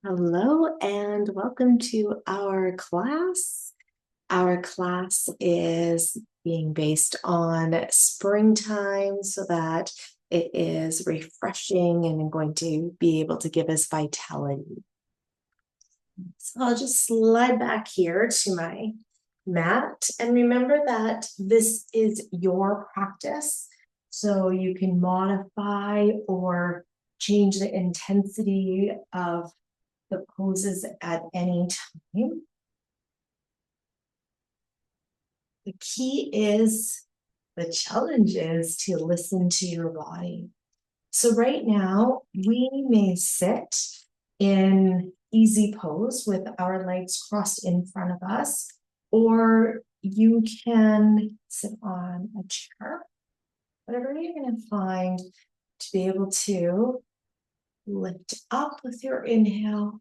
Hello and welcome to our class. Our class is being based on springtime so that it is refreshing and going to be able to give us vitality. So I'll just slide back here to my mat and remember that this is your practice. So you can modify or change the intensity of the poses at any time. The key is, the challenge is to listen to your body. So right now, we may sit in easy pose with our legs crossed in front of us, or you can sit on a chair, whatever you're going to find to be able to lift up with your inhale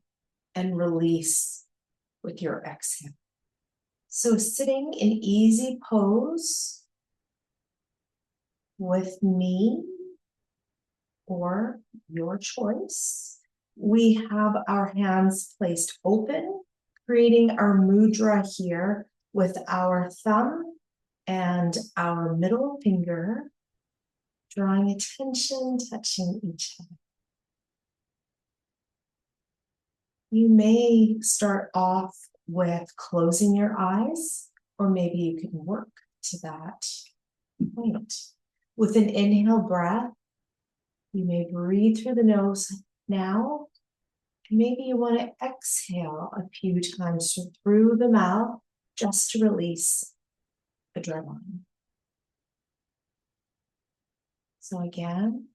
and release with your exhale. So sitting in easy pose with me or your choice, we have our hands placed open, creating our mudra here with our thumb and our middle finger, drawing attention, touching each other. You may start off with closing your eyes, or maybe you can work to that point. With an inhale breath, you may breathe through the nose now, and maybe you want to exhale a few times through the mouth just to release adrenaline. So again,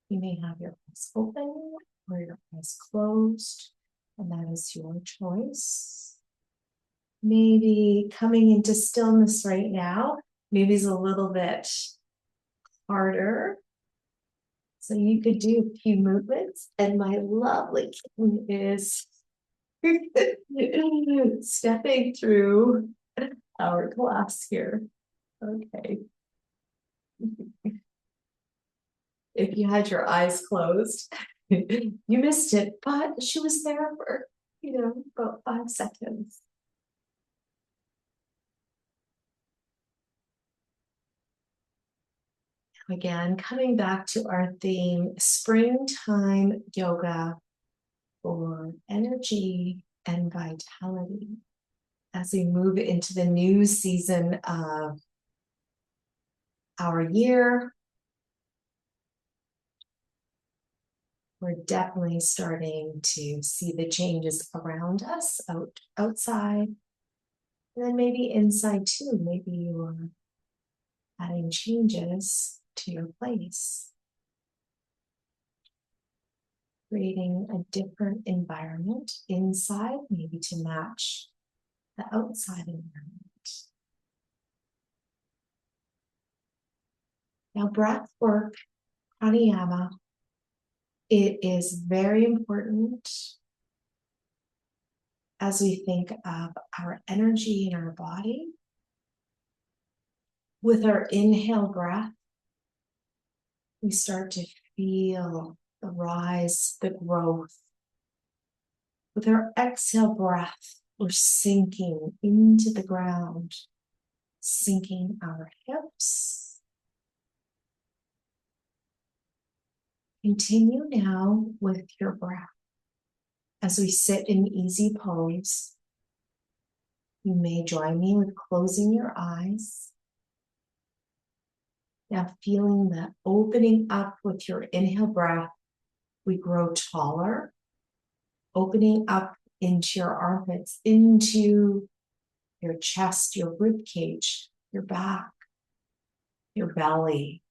you may have your eyes open or your eyes closed, and that is your choice. Maybe coming into stillness right now, maybe it's a little bit harder. So you could do a few movements, and my lovely kitten is stepping through our class here. Okay. If you had your eyes closed, you missed it, but she was there for, about 5 seconds. Again, coming back to our theme, springtime yoga for energy and vitality. As we move into the new season of our year, we're definitely starting to see the changes around us, outside, and then maybe inside too. Maybe you're adding changes to your place, creating a different environment inside, maybe to match the outside environment. Now, breath work, pranayama, it is very important as we think of our energy in our body. With our inhale breath, we start to feel the rise, the growth. With our exhale breath, we're sinking into the ground, sinking our hips. Continue now with your breath. As we sit in easy pose, you may join me with closing your eyes. Now feeling the opening up with your inhale breath, we grow taller, opening up into your armpits, into your chest, your rib cage, your back, your belly.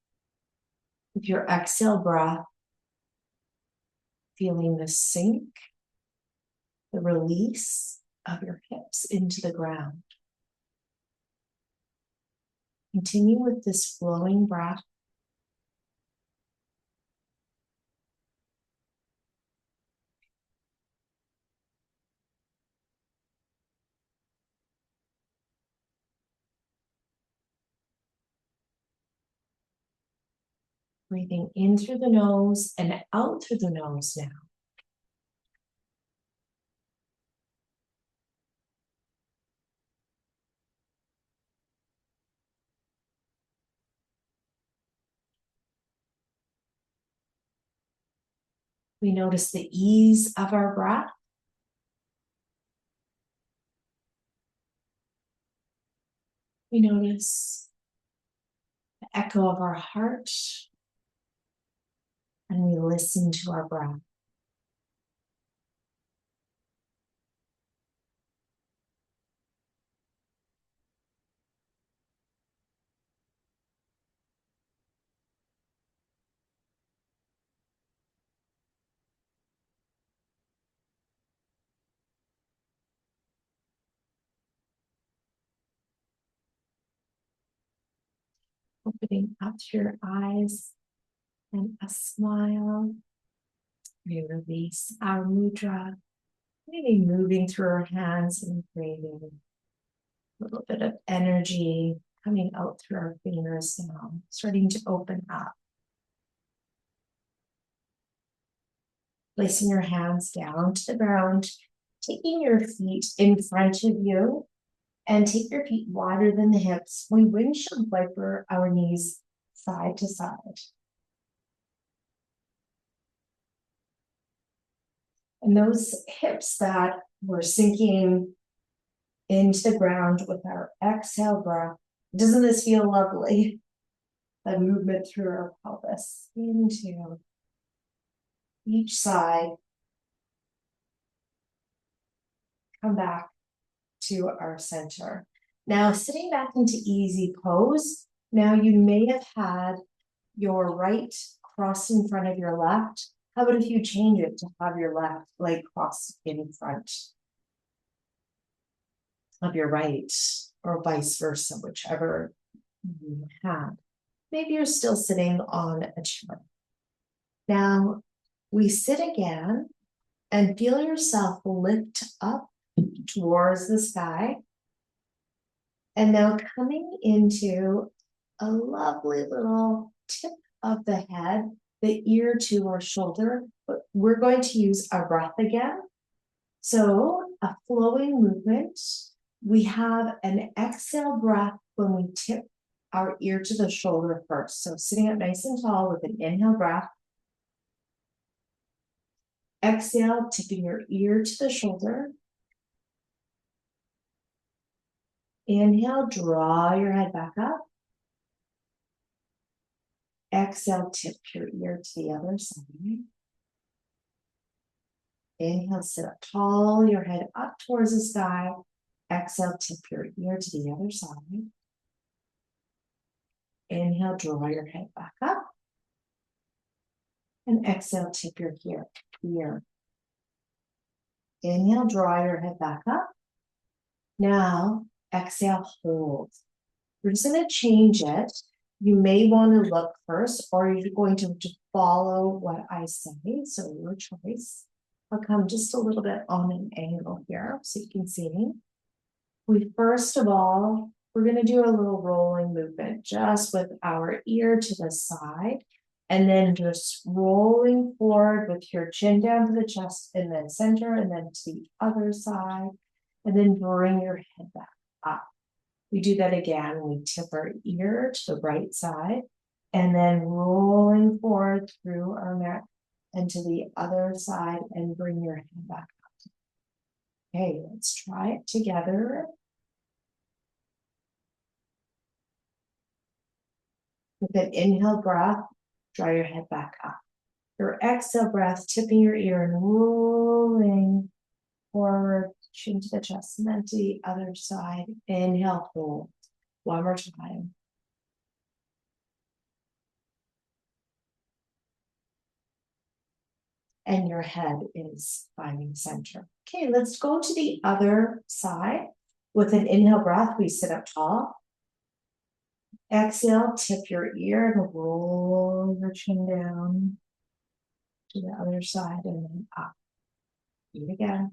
With your exhale breath, feeling the sink, the release of your hips into the ground. Continue with this flowing breath. Breathing in through the nose and out through the nose now. We notice the ease of our breath. We notice the echo of our heart, and we listen to our breath. Opening up your eyes and a smile. We release our mudra, maybe moving through our hands and creating a little bit of energy coming out through our fingers now, starting to open up. Placing your hands down to the ground, taking your feet in front of you, and take your feet wider than the hips. We windshield wiper our knees side to side. And those hips that were sinking into the ground with our exhale breath, doesn't this feel lovely? The movement through our pelvis into each side. Come back to our center. Now sitting back into easy pose. Now you may have had your right crossed in front of your left. How about if you change it to have your left leg crossed in front of your right, or vice versa, whichever you had. Maybe you're still sitting on a chair. Now we sit again and feel yourself lift up towards the sky. And now coming into a lovely little tip of the head, the ear to our shoulder, but we're going to use our breath again. So a flowing movement. We have an exhale breath when we tip our ear to the shoulder first. So sitting up nice and tall with an inhale breath. Exhale, tipping your ear to the shoulder. Inhale, draw your head back up. Exhale, tip your ear to the other side. Inhale, sit up tall, your head up towards the sky. Exhale, tip your ear to the other side. Inhale, draw your head back up. And exhale, tip your ear. Inhale, draw your head back up. Now, exhale, hold. We're just going to change it. You may want to look first, or you're going to follow what I say. So your choice. I'll come just a little bit on an angle here so you can see me. First of all, we're going to do a little rolling movement just with our ear to the side, and then just rolling forward with your chin down to the chest, and then center, and then to the other side, and then bring your head back up. We do that again. We tip our ear to the right side, and then rolling forward through our neck and to the other side, and bring your head back up. Okay, let's try it together. With an inhale breath, draw your head back up. Your exhale breath, tipping your ear and rolling forward, chin to the chest, and then to the other side. Inhale, hold. One more time. And your head is finding center. Okay, let's go to the other side. With an inhale breath, we sit up tall. Exhale, tip your ear and roll your chin down to the other side and then up. Do it again.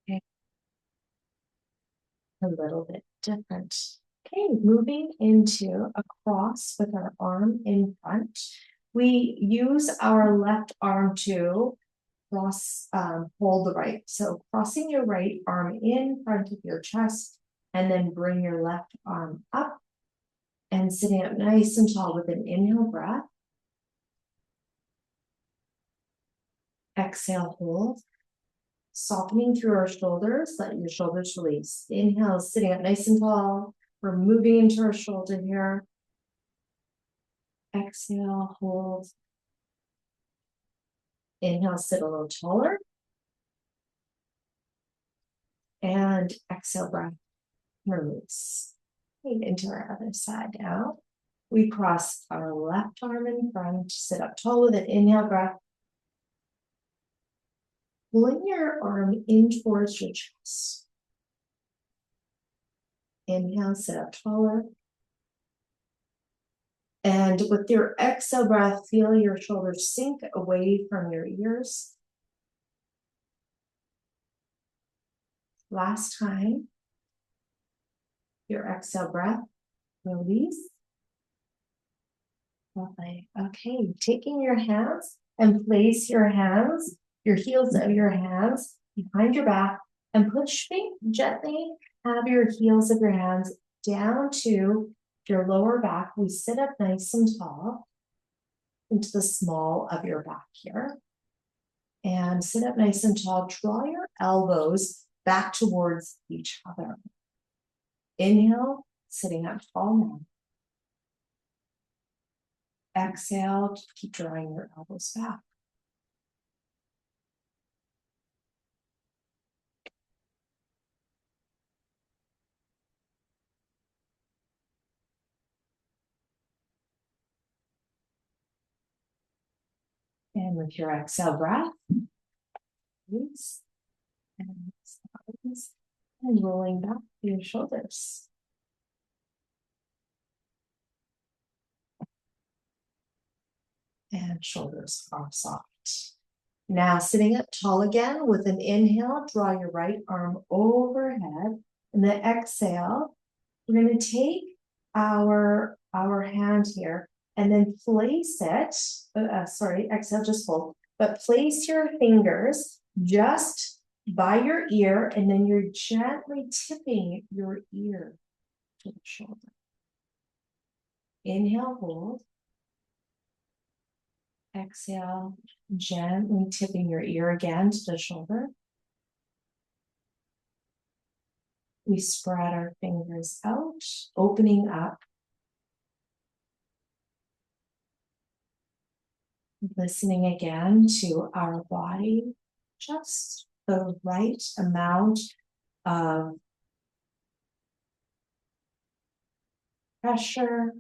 Okay. A little bit different. Okay, moving into a cross with our arm in front. We use our left arm to hold the right. So crossing your right arm in front of your chest, and then bring your left arm up and sitting up nice and tall with an inhale breath. Exhale, hold. Softening through our shoulders, let your shoulders release. Inhale, sitting up nice and tall. We're moving into our shoulder here. Exhale, hold. Inhale, sit a little taller. And exhale, breath, release. Into our other side now. We cross our left arm in front, sit up tall with an inhale breath. Pulling your arm in towards your chest. Inhale, sit up taller. And with your exhale breath, feel your shoulders sink away from your ears. Last time. Your exhale breath, release. Lovely. Okay, taking your hands and place your hands, your heels of your hands behind your back, and push gently, have your heels of your hands down to your lower back. We sit up nice and tall into the small of your back here. And sit up nice and tall. Draw your elbows back towards each other. Inhale, sitting up tall now. Exhale, keep drawing your elbows back. And with your exhale breath, release and rolling back your shoulders. And shoulders are soft. Now sitting up tall again with an inhale, draw your right arm overhead. And then exhale, we're going to take our hand here and then place it, exhale, just hold, but place your fingers just by your ear, and then you're gently tipping your ear to the shoulder. Inhale, hold. Exhale, gently tipping your ear again to the shoulder. We spread our fingers out, opening up. Listening again to our body, just the right amount of pressure.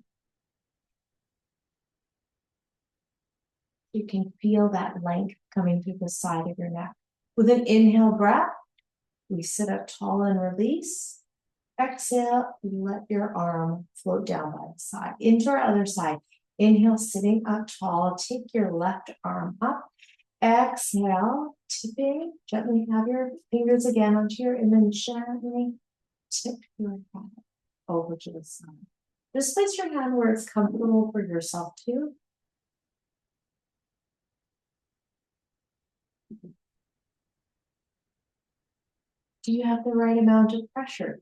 You can feel that length coming through the side of your neck. With an inhale breath, we sit up tall and release. Exhale, let your arm float down by the side. Into our other side. Inhale, sitting up tall. Take your left arm up. Exhale, tipping. Gently have your fingers again onto your, and then gently tip your head over to the side. Just place your hand where it's comfortable for yourself too. Do you have the right amount of pressure?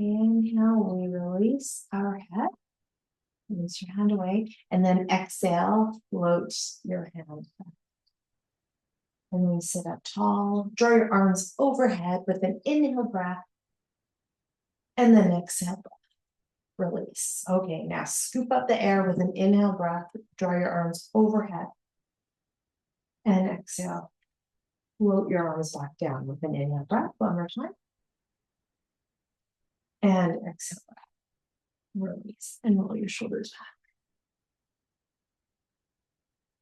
Inhale, we release our head. Release your hand away. And then exhale, float your hand back. And then sit up tall. Draw your arms overhead with an inhale breath. And then exhale breath. Release. Okay, now scoop up the air with an inhale breath. Draw your arms overhead. And exhale. Float your arms back down with an inhale breath. One more time. And exhale breath. Release. And roll your shoulders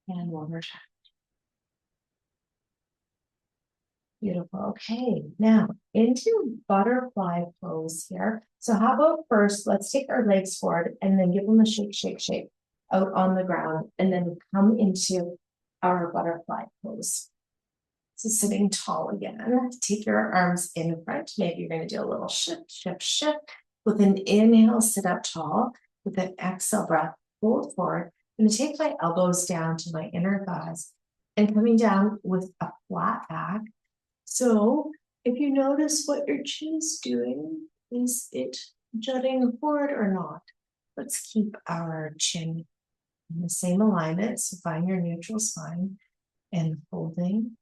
back. And one more time. Beautiful. Okay, now into butterfly pose here. So how about first, let's take our legs forward and then give them a shake, shake, shake out on the ground, and then come into our butterfly pose. So sitting tall again, take your arms in front. Maybe you're going to do a little shift, shift, shift. With an inhale, sit up tall. With an exhale breath, fold forward. I'm going to take my elbows down to my inner thighs and coming down with a flat back. So if you notice what your chin is doing, is it jutting forward or not? Let's keep our chin in the same alignment. So find your neutral spine and folding.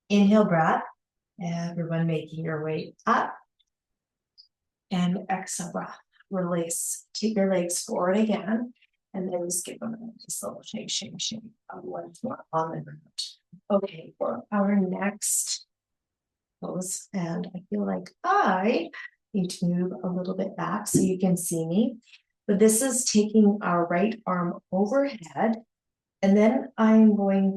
Inhale breath. Everyone making your way up. And exhale breath. Release. Take your legs forward again. And then just give them a little shake, shake, shake. Once more on the ground. Okay, for our next pose, and I feel like I need to move a little bit back so you can see me. But this is taking our right arm overhead, and then I'm going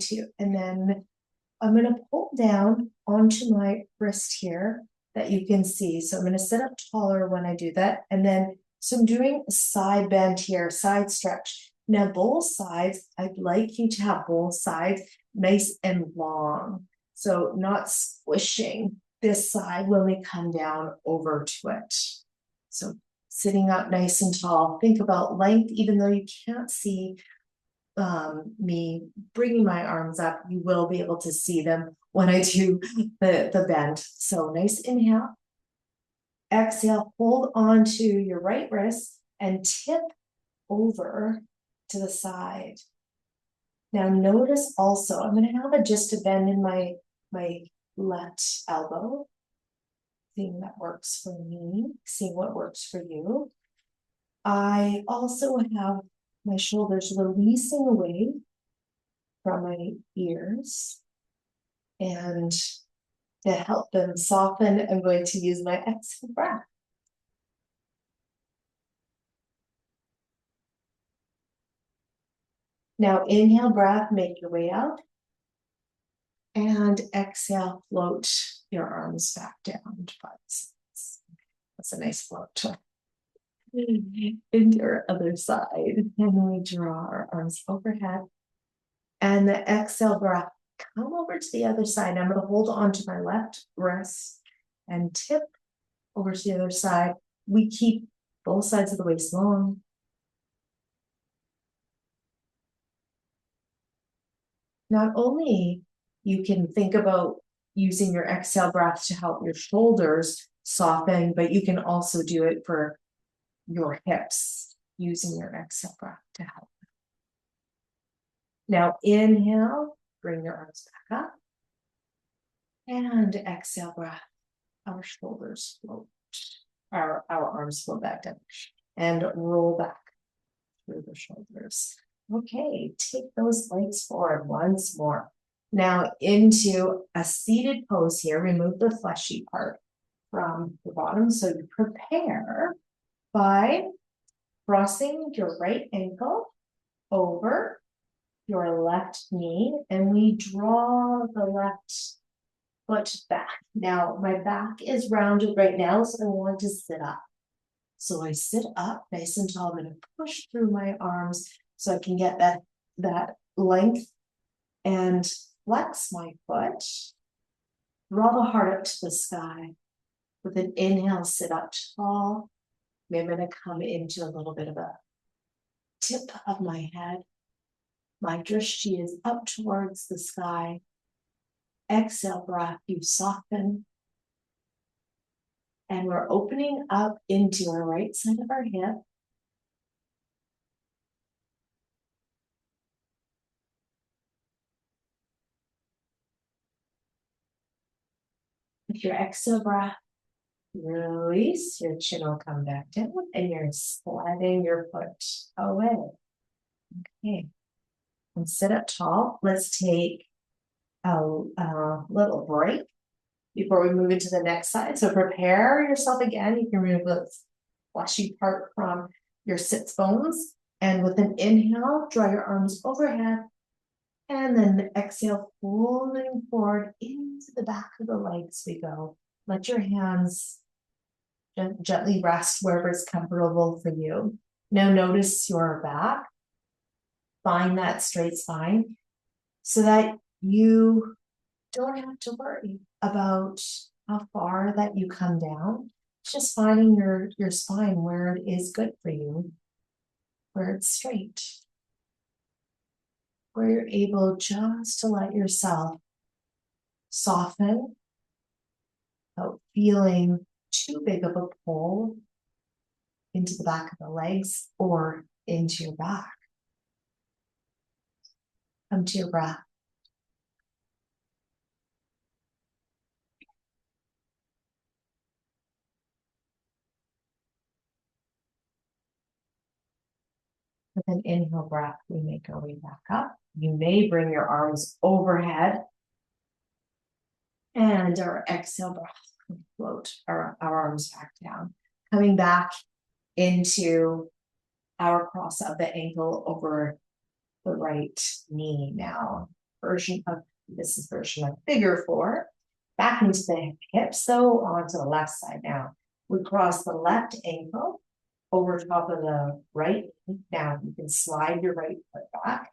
to pull down onto my wrist here that you can see. So I'm going to sit up taller when I do that. And then, so I'm doing a side bend here, side stretch. Now both sides, I'd like you to have both sides nice and long. So not squishing this side when we come down over to it. So sitting up nice and tall. Think about length, even though you can't see me bringing my arms up, you will be able to see them when I do the bend. So nice inhale. Exhale, hold on to your right wrist and tip over to the side. Now notice also, I'm going to have just a bend in my left elbow. Seeing that works for me, seeing what works for you. I also have my shoulders releasing away from my ears. And to help them soften, I'm going to use my exhale breath. Now inhale breath, make your way out. And exhale, float your arms back down to biceps. That's a nice float. Into your other side. And we draw our arms overhead. And the exhale breath, come over to the other side. I'm going to hold on to my left wrist and tip over to the other side. We keep both sides of the waist long. Not only you can think about using your exhale breath to help your shoulders soften, but you can also do it for your hips using your exhale breath to help. Now inhale, bring your arms back up. And exhale breath, our shoulders float, our arms float back down and roll back through the shoulders. Okay, take those legs forward once more. Now into a seated pose here, remove the fleshy part from the bottom. So you prepare by crossing your right ankle over your left knee, and we draw the left foot back. Now my back is rounded right now, so I want to sit up. So I sit up nice and tall. I'm going to push through my arms so I can get that length and flex my foot. Draw the heart up to the sky. With an inhale, sit up tall. I'm going to come into a little bit of a tip of my head. My drishti is up towards the sky. Exhale breath, you soften. And we're opening up into our right side of our hip. With your exhale breath, release, your chin will come back down and you're sliding your foot away. Okay. and sit up tall. Let's take a little break before we move into the next side. So prepare yourself again. You can remove the fleshy part from your sits bones. And with an inhale, draw your arms overhead. And then exhale, pulling forward into the back of the legs we go. Let your hands gently rest wherever is comfortable for you. Now notice your back. Find that straight spine so that you don't have to worry about how far that you come down. Just finding your spine where it is good for you, where it's straight, where you're able just to let yourself soften without feeling too big of a pull into the back of the legs or into your back. Come to your breath. With an inhale breath, we make our way back up. You may bring your arms overhead. And our exhale breath, float our arms back down. Coming back into our cross of the ankle over the right knee now. This is version of figure 4. Back into the hips though, onto the left side now. We cross the left ankle over top of the right knee. Now you can slide your right foot back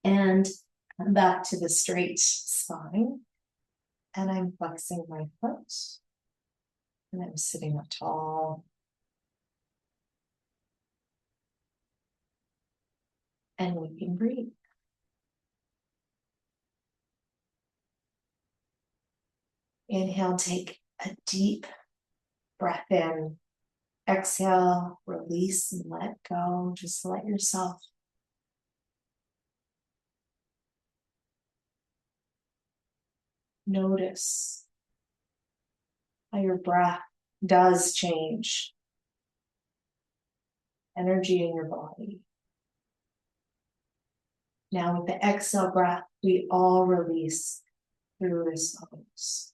and come back to the straight spine. And I'm flexing my foot. And I'm sitting up tall. And we can breathe. Inhale, take a deep breath in. Exhale, release and let go. Just let yourself notice how your breath does change energy in your body. Now with the exhale breath, we all release through this nose.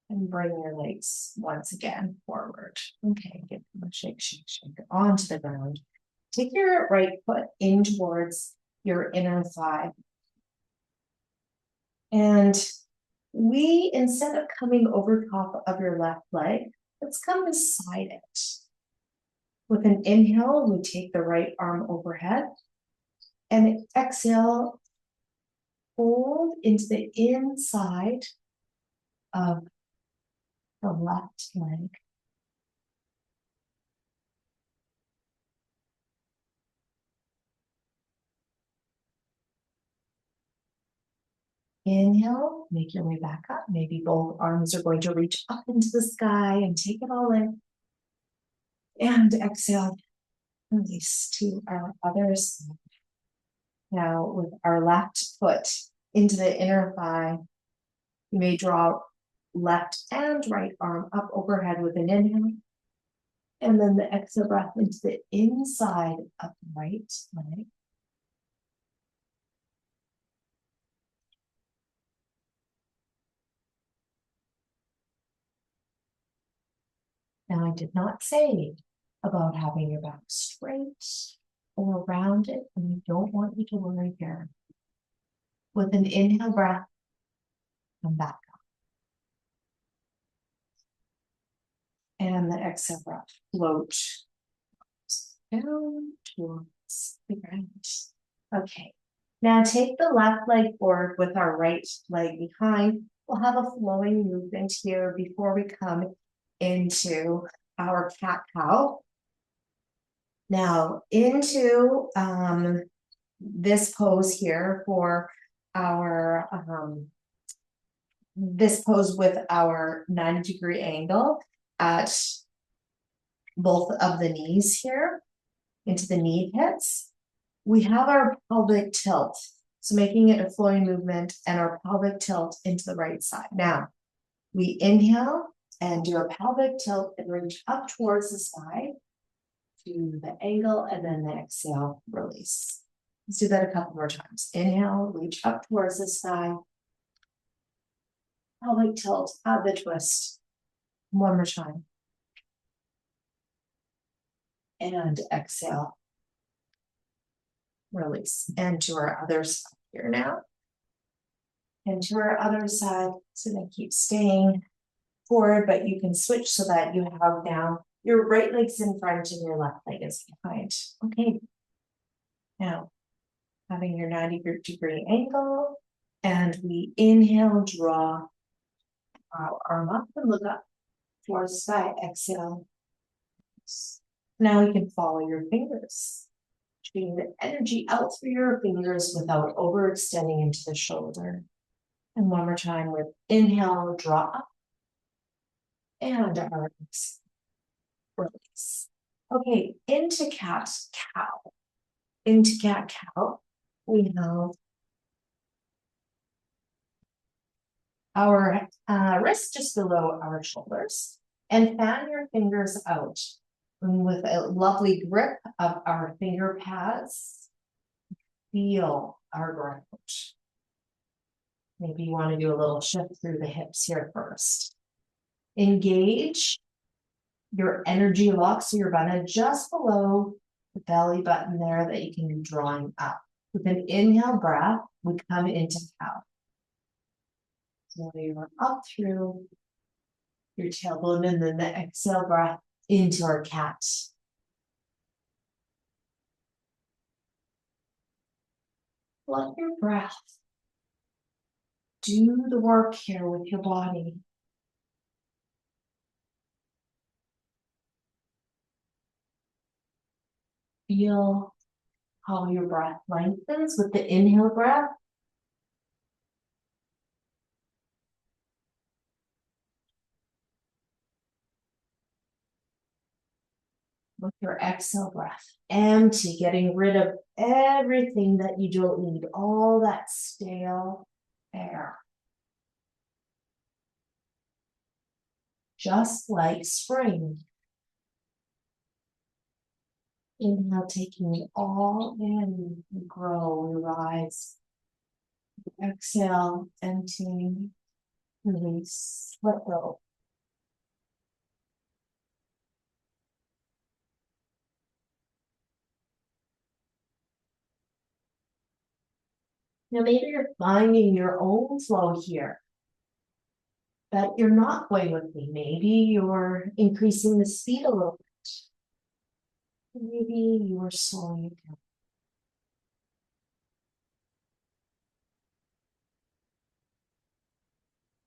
And bring your legs once again forward. Okay, give them a shake, shake, shake onto the ground. Take your right foot in towards your inner thigh. And we, instead of coming over top of your left leg, let's come beside it. With an inhale, we take the right arm overhead. And exhale, fold into the inside of the left leg. Inhale, make your way back up. Maybe both arms are going to reach up into the sky and take it all in. And exhale, release to our other side. Now with our left foot into the inner thigh, you may draw left and right arm up overhead with an inhale. And then the exhale breath into the inside of the right leg. Now, I did not say about having your back straight or rounded, and I don't want you to worry here. With an inhale breath, come back up. And the exhale breath, float down towards the ground. Okay, now take the left leg forward with our right leg behind. We'll have a flowing movement here before we come into our cat-cow. Now into this pose here for our this pose with our 90-degree angle at both of the knees here into the knee pits. We have our pelvic tilt, so making it a flowing movement, and our pelvic tilt into the right side. Now we inhale and do a pelvic tilt and reach up towards the side to the angle, and then the exhale, release. Let's do that a couple more times. Inhale, reach up towards the sky. Pelvic tilt, add the twist. One more time. And exhale. Release. And to our other side here now. And to our other side. So then keep staying forward, but you can switch so that you have now your right leg's in front and your left leg is behind. Okay. Now, having your 90-degree angle, and we inhale, draw our arm up and look up towards the sky. Exhale. Now you can follow your fingers. Treating the energy out through your fingers without overextending into the shoulder. And one more time with inhale, draw up. And our release. Okay, into cat-cow. Into cat-cow, we have our wrists just below our shoulders. And fan your fingers out. And with a lovely grip of our finger pads, feel our ground. Maybe you want to do a little shift through the hips here first. Engage your energy lock, so your button just below the belly button there that you can be drawing up. With an inhale breath, we come into cow. So you're up through your tailbone, and then the exhale breath into our cat. Let your breath do the work here with your body. Feel how your breath lengthens with the inhale breath. With your exhale breath, empty, getting rid of everything that you don't need, all that stale air. Just like spring. Inhale, taking it all in, we grow, we rise. Exhale, emptying, release, let go. Now maybe you're finding your own flow here, but you're not going with me. Maybe you're increasing the speed a little bit. Maybe you're slowing it down.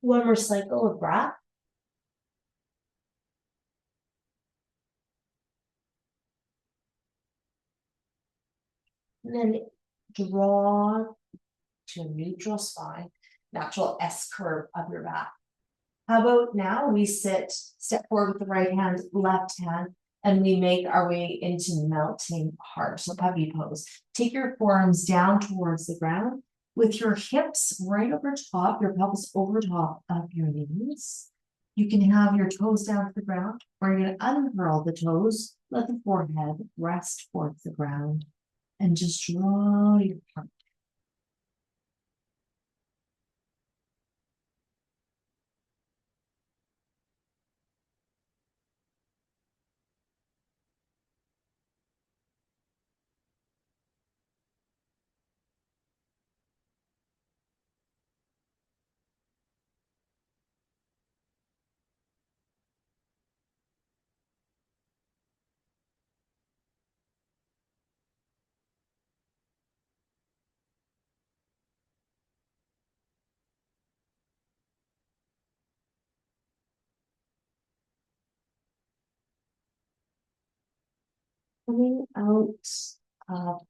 One more cycle of breath. And then draw to a neutral spine, natural S curve of your back. How about now we step forward with the right hand, left hand, and we make our way into melting heart. So puppy pose. Take your forearms down towards the ground with your hips right over top, your pelvis over top of your knees. You can have your toes down to the ground, or you're going to unfurl the toes, let the forehead rest towards the ground, and just draw your heart. Coming out of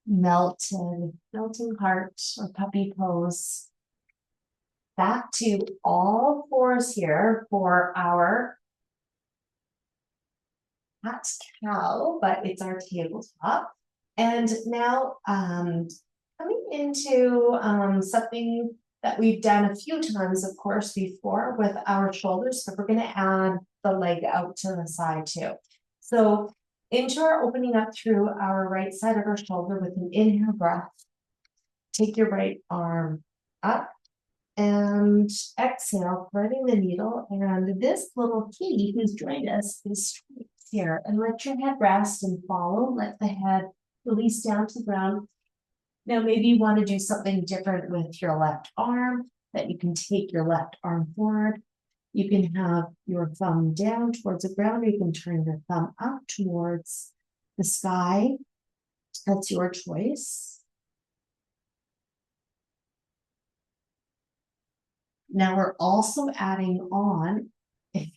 melting heart or puppy pose. Back to all fours here for our cat cow, but it's our tabletop. And now coming into something that we've done a few times, of course, before with our shoulders, but we're going to add the leg out to the side too. So Into our opening up through our right side of our shoulder with an inhale breath. Take your right arm up and exhale, threading the needle. And this little kitty who's joined us is straight here. And let your head rest and follow. Let the head release down to the ground. Now, maybe you want to do something different with your left arm, that you can take your left arm forward. You can have your thumb down towards the ground, or you can turn your thumb up towards the sky. That's your choice. Now we're also adding on, if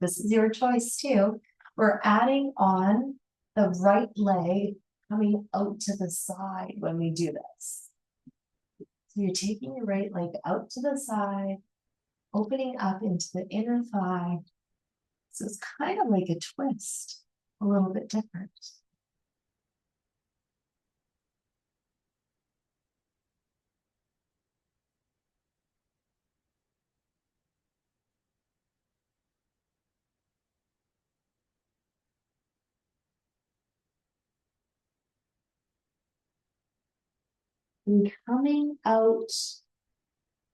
this is your choice too, we're adding on the right leg coming out to the side when we do this. So you're taking your right leg out to the side, opening up into the inner thigh. So it's kind of like a twist, a little bit different. And coming out,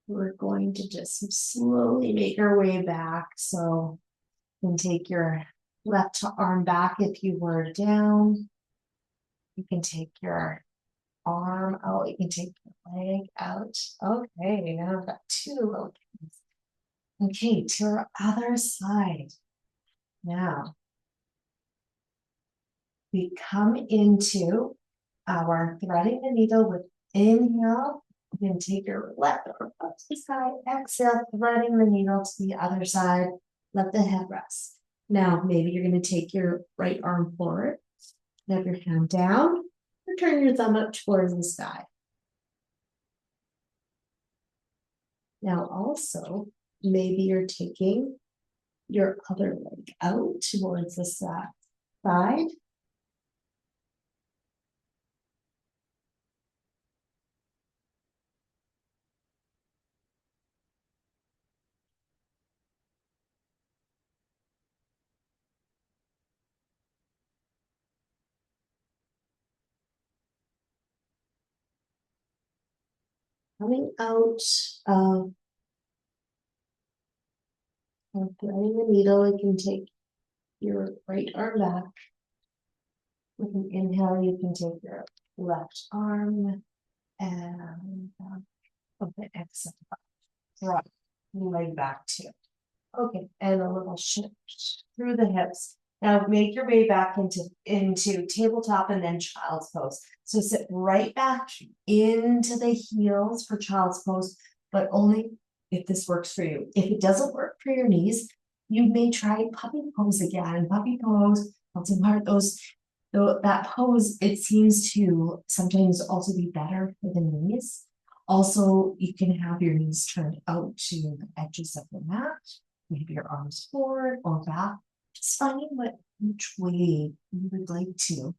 we're going to just slowly make our way back. So you can take your left arm back if you were down. You can take your arm out. You can take your leg out. Okay, now I've got two little kids. Okay, to our other side. Now, we come into our threading the needle with inhale. You can take your left arm up to the side. Exhale, threading the needle to the other side. Let the head rest. Now, maybe you're going to take your right arm forward. Have your hand down. Or turn your thumb up towards the sky. Now, also, maybe you're taking your other leg out towards the side. Coming out of threading the needle, you can take your right arm back. With an inhale, you can take your left arm and okay, exhale. Drop your leg back too. Okay, and a little shift through the hips. Now make your way back into tabletop and then child's pose. So sit right back into the heels for child's pose, but only if this works for you. If it doesn't work for your knees, you may try puppy pose again. Puppy pose, that pose, it seems to sometimes also be better for the knees. Also, you can have your knees turned out to the edges of the mat. Maybe your arms forward or back. Just finding which way you would like to.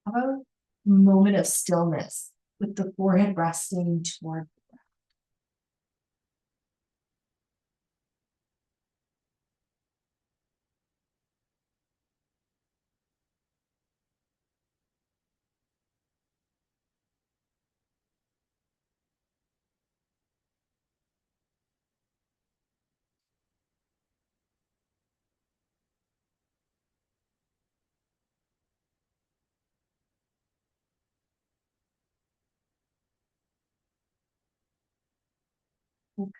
How about a moment of stillness with the forehead resting toward the ground.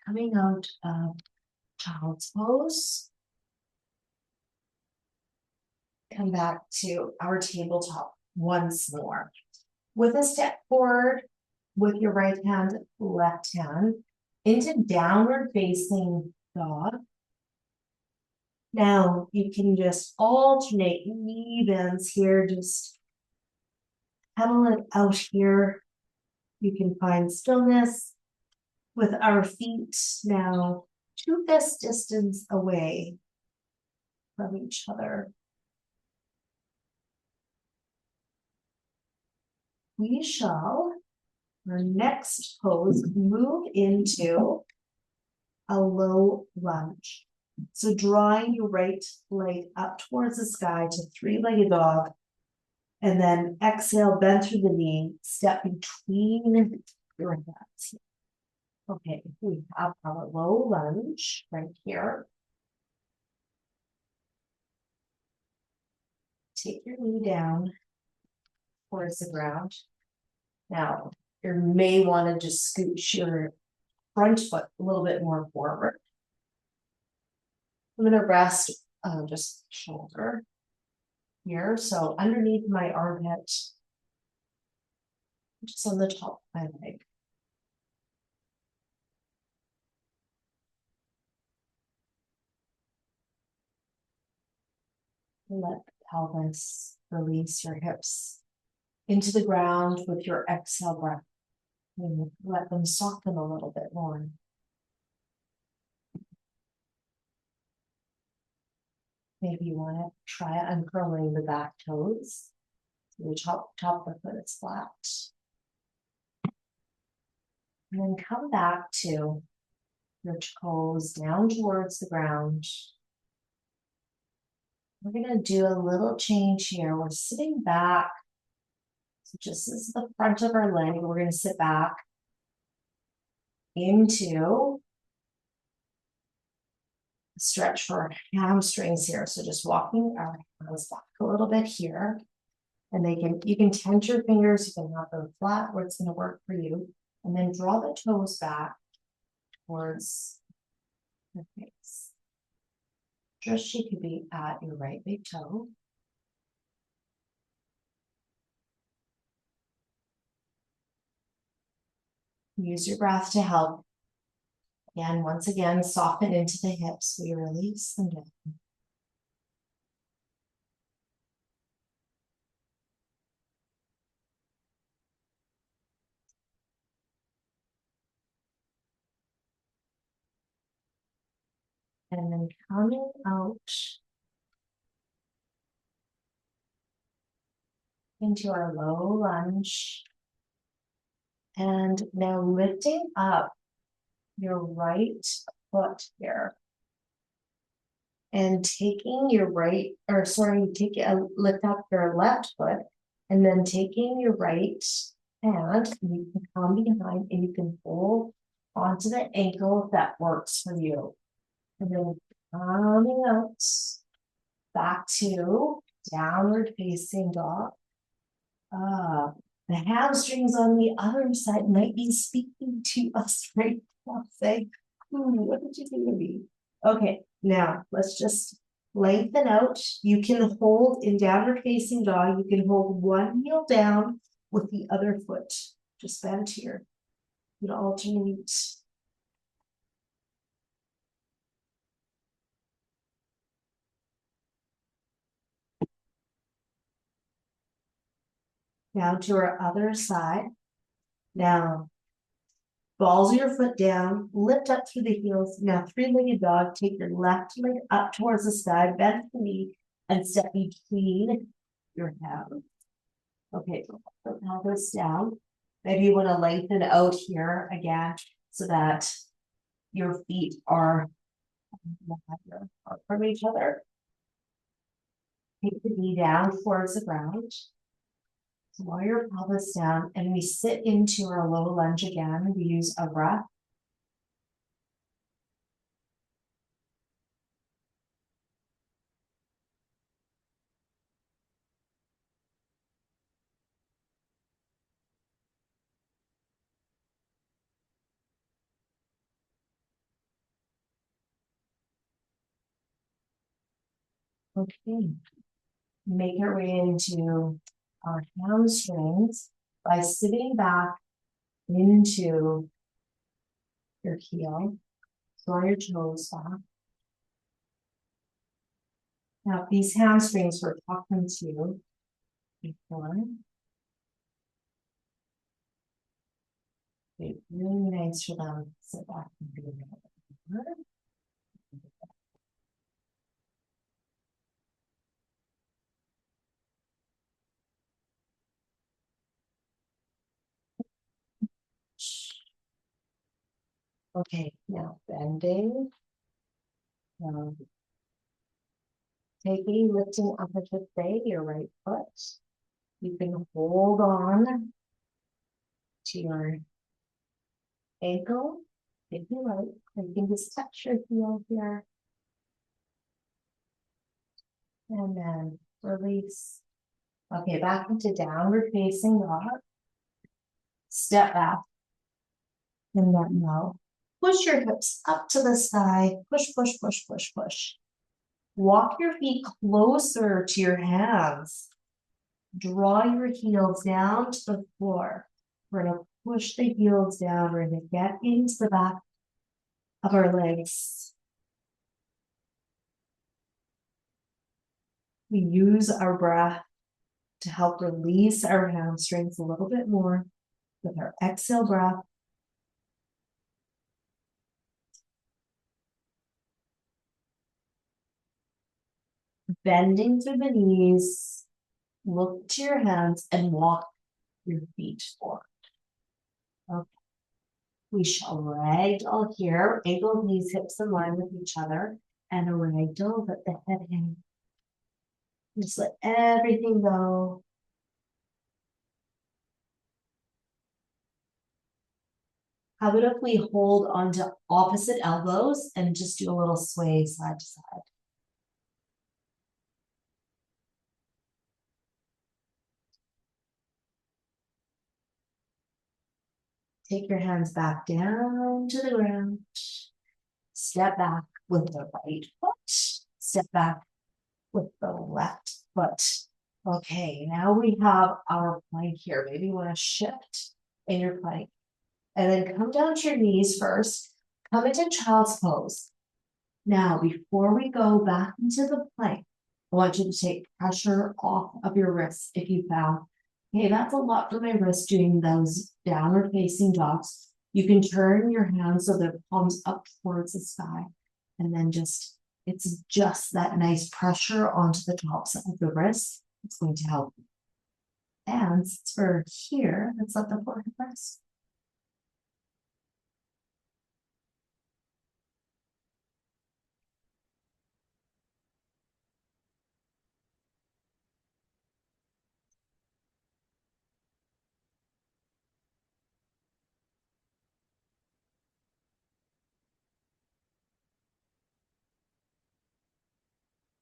Coming out of child's pose. Come back to our tabletop once more. With a step forward with your right hand, left hand, into downward facing dog. Now you can just alternate knee bends here, just pedal it out here. You can find stillness with our feet now 2 fist distance away from each other. We shall, our next pose, move into a low lunge. So drawing your right leg up towards the sky to three-legged dog. And then exhale, bend through the knee, step between your hands. Okay, we have our low lunge right here. Take your knee down towards the ground. Now, you may want to just scooch your front foot a little bit more forward. I'm going to rest just shoulder here. So underneath my armpit, just on the top of my leg. Let the pelvis release your hips into the ground with your exhale breath. And let them soften a little bit more. Maybe you want to try uncurling the back toes. So the top of the foot is flat. And then come back to your toes down towards the ground. We're going to do a little change here. We're sitting back. So just as the front of our leg, we're going to sit back into stretch for hamstrings here. So just walking our hands back a little bit here. And you can tense your fingers, you can have them flat where it's going to work for you. And then draw the toes back towards your face. Just she could be at your right big toe. Use your breath to help. And once again, soften into the hips. We release them down. And then coming out into our low lunge. And now lifting up your right foot here. And taking your lift up your left foot. And then taking your right hand, you can come behind and you can hold onto the ankle if that works for you. And then coming out back to downward facing dog. The hamstrings on the other side might be speaking to us right now, saying, what did you do to me? Okay, now let's just lengthen out. You can hold in downward facing dog. You can hold one heel down with the other foot. Just bend here. You can alternate. Now to our other side. Now, balls your foot down, lift up through the heels. Now, three-legged dog, take your left leg up towards the sky, bend the knee, and step between your hands. Okay, put the pelvis down. Maybe you want to lengthen out here again so that your feet are from each other. Take the knee down towards the ground. Lower your pelvis down, and we sit into our low lunge again. We use a breath. Okay. Make our way into our hamstrings by sitting back into your heel. Draw your toes back. Now, these hamstrings were talking to you before. It's really nice for them to sit back and do that. Okay, now bending Um, taking, lifting up, I should say, your right foot. You can hold on to your ankle if you like. You can just touch your heel here and then release. Okay, back into downward facing dog. Step back and let go. Push your hips up to the sky. Push, push, push, push, push. Walk your feet closer to your hands. Draw your heels down to the floor. We're going to push the heels down. We're going to get into the back of our legs. We use our breath to help release our hamstrings a little bit more with our exhale breath. Bending through the knees, look to your hands and walk your feet forward. Okay. We shall ragdoll here, ankle, knees, hips in line with each other, and a ragdoll, let the head hang. Just let everything go. How about if we hold onto opposite elbows and just do a little sway side to side? Take your hands back down to the ground. Step back with the right foot. Step back with the left foot. Okay, now we have our plank here. Maybe you want to shift in your plank. And then come down to your knees first. Come into child's pose. Now, before we go back into the plank, I want you to take pressure off of your wrists if you found, hey, that's a lot for my wrist doing those downward facing dogs. You can turn your hands so the palms up towards the sky. And then it's just that nice pressure onto the tops of the wrists. It's going to help. And since we're here, let's let the forehead rest.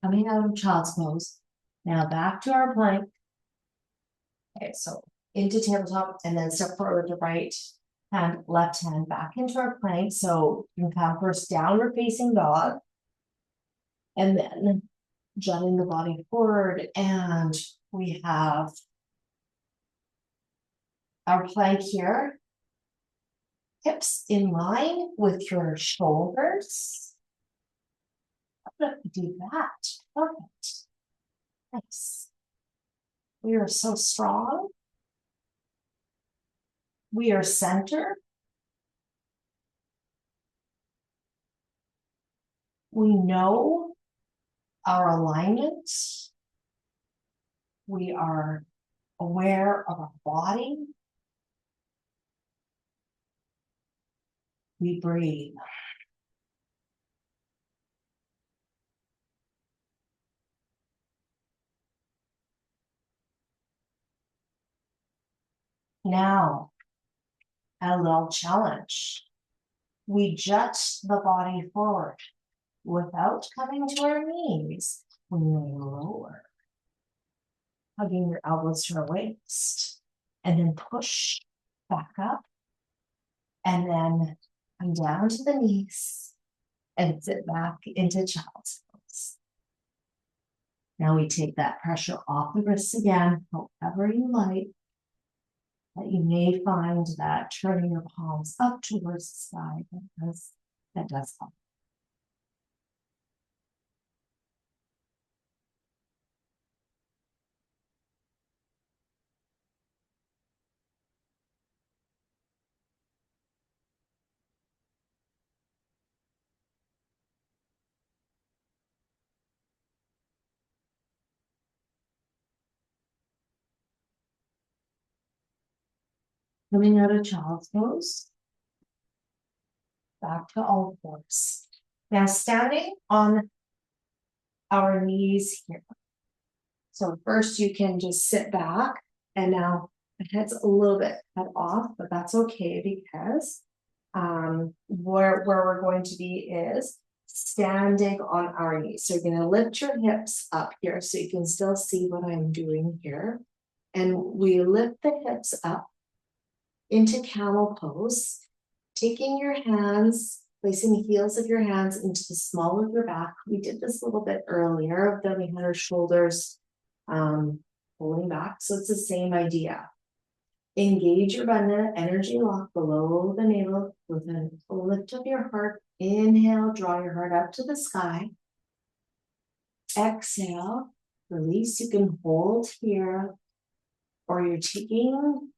Coming out of child's pose. Now back to our plank. Okay, so into tabletop and then step forward to right hand, left hand back into our plank. So you can come first downward facing dog and then jutting the body forward. And we have our plank here. Hips in line with your shoulders. I'm going to do that. Perfect. Nice. We are so strong. We are centered. We know our alignment. We are aware of our body. We breathe. Now, a little challenge. We jut the body forward without coming to our knees. We may lower, hugging your elbows to your waist, and then push back up, and then come down to the knees and sit back into child's pose. Now we take that pressure off the wrists again, however you like. That you may find that turning your palms up towards the sky, that does help. Coming out of child's pose, back to all fours. Now standing on our knees here. So first you can just sit back, and now the head's a little bit cut off, but that's okay because where we're going to be is standing on our knees. So you're going to lift your hips up here so you can still see what I'm doing here. And we lift the hips up into camel pose, taking your hands, placing the heels of your hands into the small of your back. We did this a little bit earlier, then we had our shoulders pulling back. So it's the same idea. Engage your bandha, energy lock below the navel with a lift of your heart. Inhale, draw your heart up to the sky. Exhale, release. You can hold here, or you're taking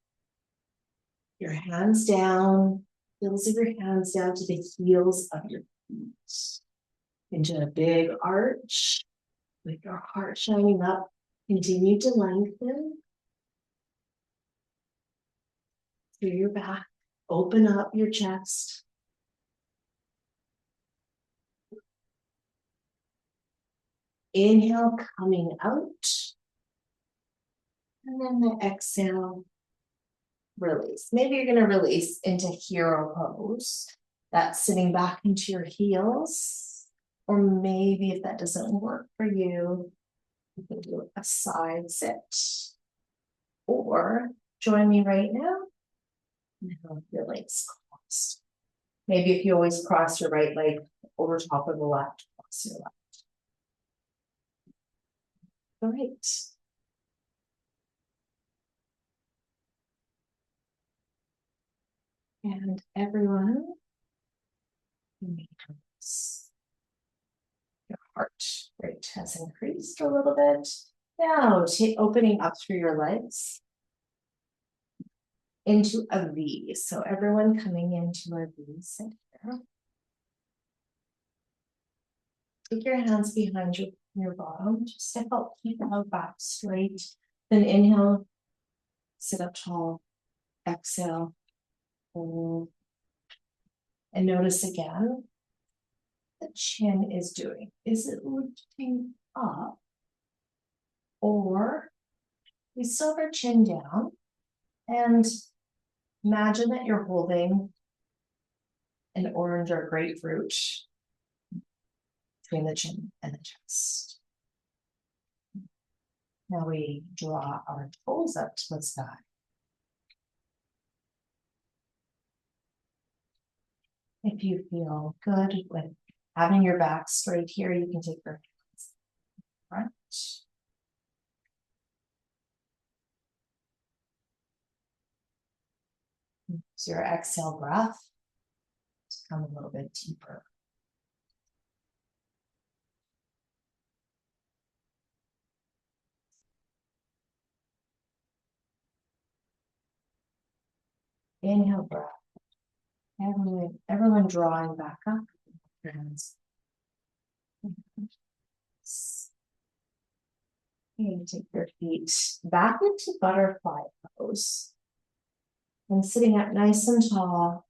your hands down, heels of your hands down to the heels of your feet. Into a big arch with your heart shining up. Continue to lengthen through your back. Open up your chest. Inhale, coming out. And then the exhale, release. Maybe you're going to release into hero pose. That's sitting back into your heels. Or maybe if that doesn't work for you, you can do a side sit. Or join me right now. Now your legs crossed. Maybe if you always cross your right leg over top of the left, cross your left. Great. And everyone, your heart rate has increased a little bit. Now, opening up through your legs into a V. So everyone coming into a V, sit here. Take your hands behind your bottom, just to help keep our back straight. Then inhale, sit up tall. Exhale, hold. And notice again, the chin is doing. Is it lifting up? Or we still have our chin down, and imagine that you're holding an orange or grapefruit between the chin and the chest. Now we draw our toes up to the sky. If you feel good with having your back straight here, you can take your hands front. Use your exhale breath to come a little bit deeper. Inhale breath. Everyone drawing back up. Your hands. And take your feet back into butterfly pose. And sitting up nice and tall.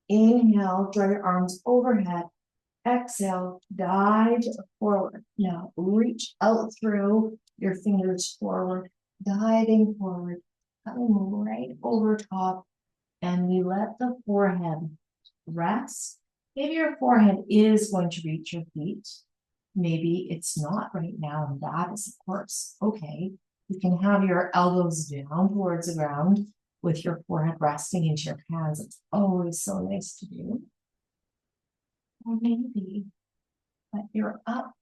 Inhale, draw your arms overhead. Exhale, guide forward. Now reach out through your fingers forward, guiding forward, coming right over top. And we let the forehead rest. Maybe your forehead is going to reach your feet. Maybe it's not right now, and that is, of course, okay. You can have your elbows down towards the ground with your forehead resting into your hands. It's always so nice to do. Or maybe that you're up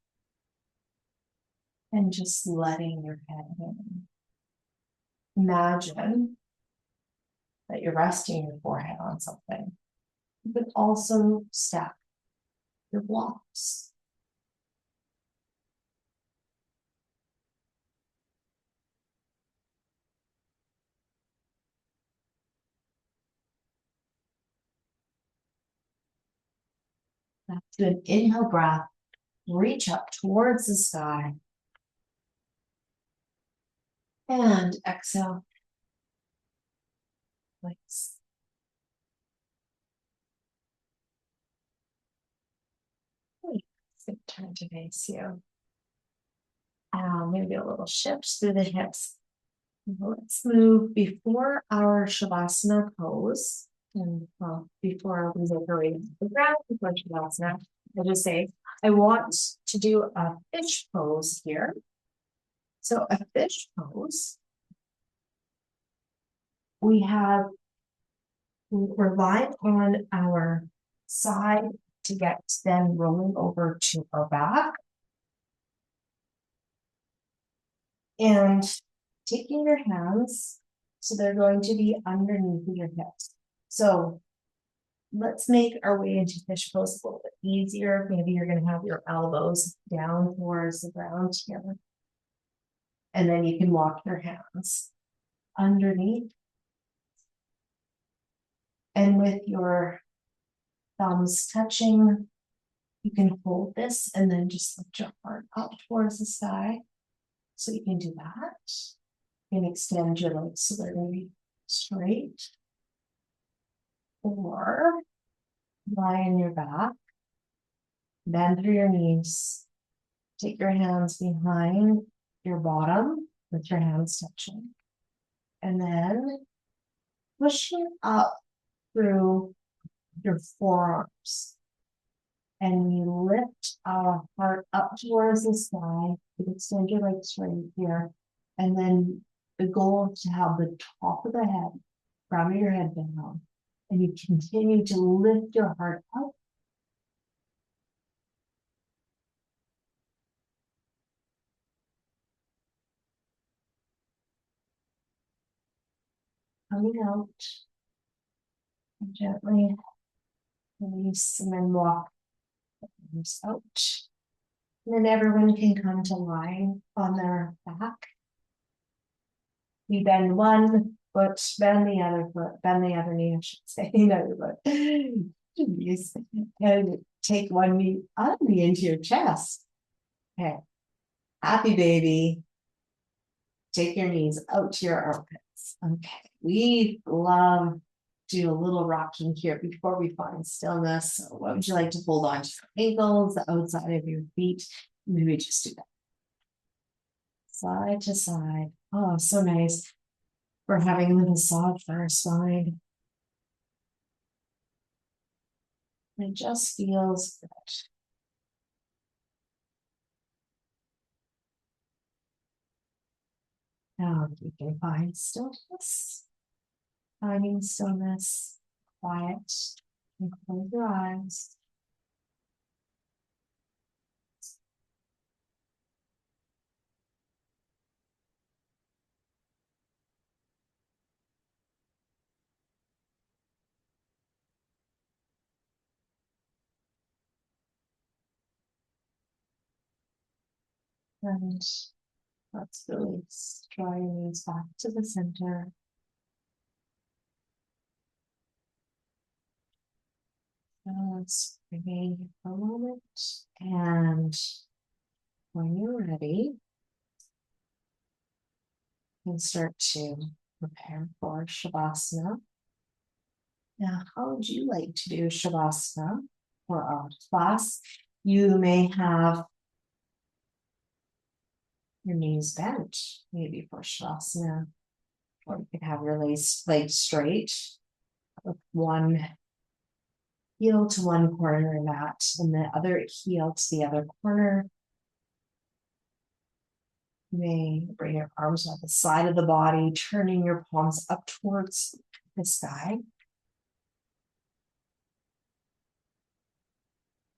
and just letting your head in. Imagine that you're resting your forehead on something. You could also stack your blocks. Let's do an inhale breath. Reach up towards the sky. And exhale. Release. turn to face you. Maybe a little shift through the hips. Let's move before our Shavasana pose. And before we make our way to the ground, before Shavasana, I'll just say, I want to do a fish pose here. So a fish pose, we're lying on our side to get then rolling over to our back. And taking your hands, so they're going to be underneath your hips. So let's make our way into fish pose a little bit easier. Maybe you're going to have your elbows down towards the ground here. And then you can walk your hands underneath. And with your thumbs touching, you can hold this and then just lift your heart up towards the sky. So you can do that. You can extend your legs so they're going to be straight. Or lie on your back, bend through your knees, take your hands behind your bottom with your hands touching, and then pushing up through your forearms. And we lift our heart up towards the sky. You extend your legs right here. And then the goal is to have the top of the head, crown of your head down. And you continue to lift your heart up. Coming out. And gently release and then walk out. And then everyone can come to lie on their back. We bend one foot, bend the other foot, bend the other knee, I should say, another foot. Jeez. And take one knee, other knee into your chest. Okay. Happy baby. Take your knees out to your armpits. Okay. We love do a little rocking here before we find stillness. So what would you like to hold on to your ankles, the outside of your feet? Maybe just do that. Side to side. Oh, so nice. We're having a massage for our spine. It just feels good. Now you can find stillness. Finding stillness, quiet, and close your eyes. And let's release. Draw your knees back to the center. Let's remain for a moment. And when you're ready, you can start to prepare for Shavasana. Now, how would you like to do Shavasana for our class? You may have your knees bent, maybe for Shavasana, or you could have your legs straight with one heel to one corner of that, and the other heel to the other corner. You may bring your arms on the side of the body, turning your palms up towards the sky.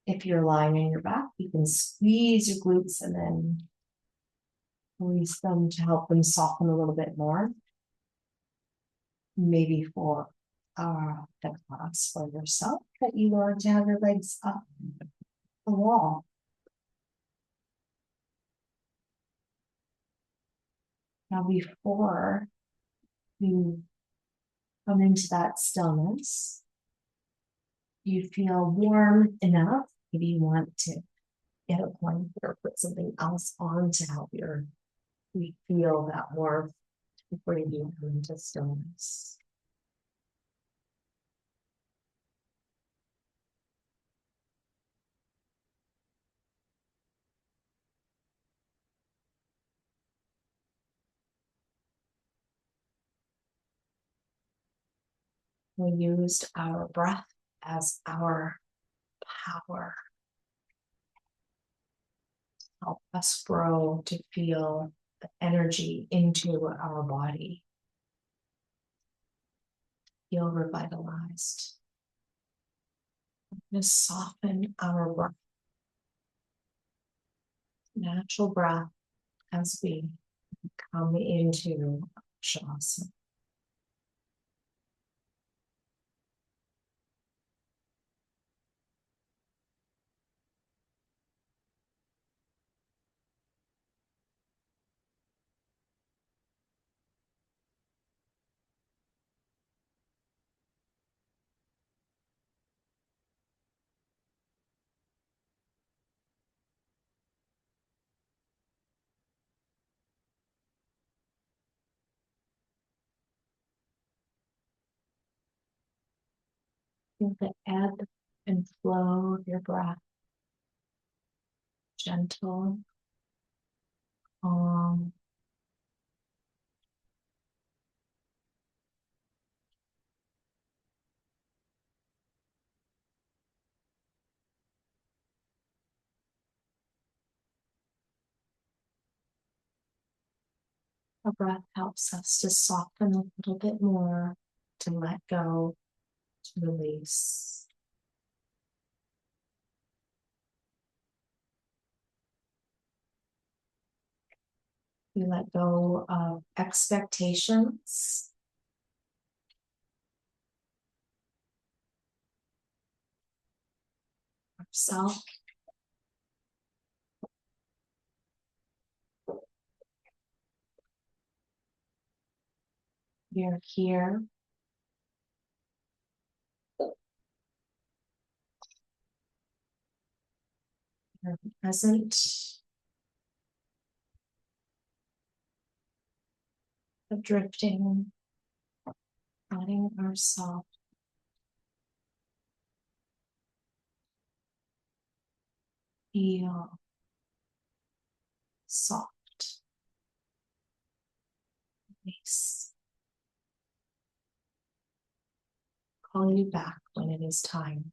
If you're lying on your back, you can squeeze your glutes and then release them to help them soften a little bit more. Maybe for the class for yourself that you want to have your legs up the wall. Now, before you come into that stillness, you feel warm enough. Maybe you want to get a blanket or put something else on to help your feet feel that warmth before you do come into stillness. We used our breath as our power. Help us grow to feel the energy into our body. Feel revitalized. Just soften our breath. Natural breath as we come into Shavasana. Feel the ebb and flow of your breath. Gentle, calm. Our breath helps us to soften a little bit more, to let go, to release. We let go of expectations. Ourself. We are here. We are present. Of drifting, letting ourselves feel soft, release. Call you back when it is time.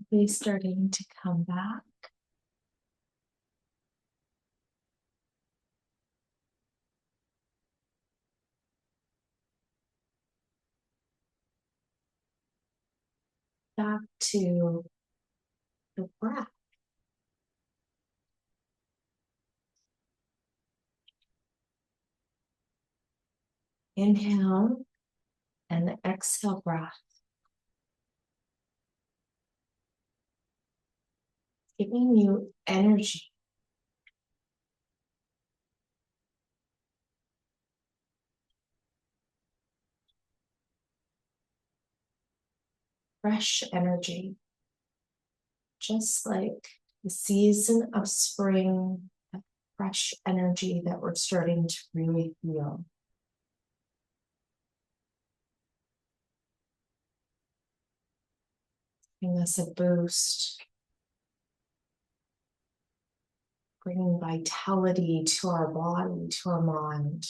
Slowly starting to come back. Back to the breath. Inhale and the exhale breath. Giving you energy. Fresh energy. Just like the season of spring, that fresh energy that we're starting to really feel. Giving us a boost. Bringing vitality to our body, to our mind.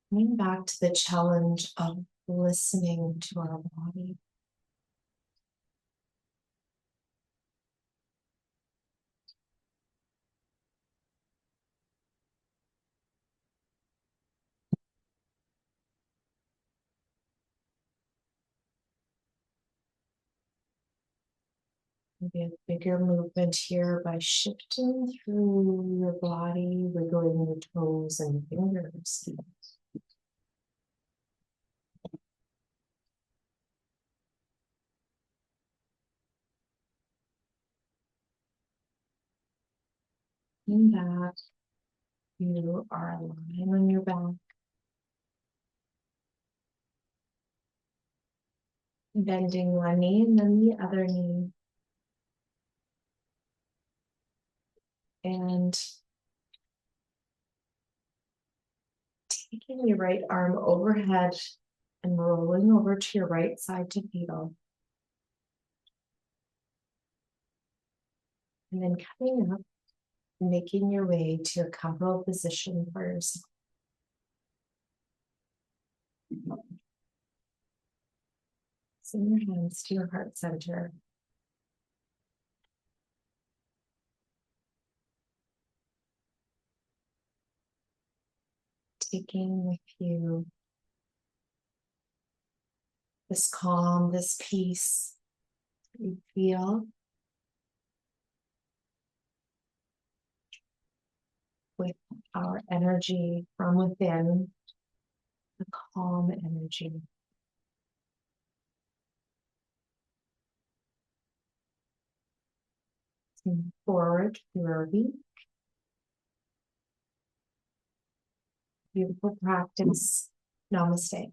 Coming back to the challenge of listening to our body. Maybe a bigger movement here by shifting through your body, wiggling your toes and fingers. Coming back, you are lying on your back. Bending one knee and then the other knee. And taking your right arm overhead and rolling over to your right side to feel. And then coming up, making your way to a comfortable position for yourself. Send your hands to your heart center. Taking with you this calm, this peace that you feel with our energy from within, the calm energy. Move forward through our week. Beautiful practice. Namaste.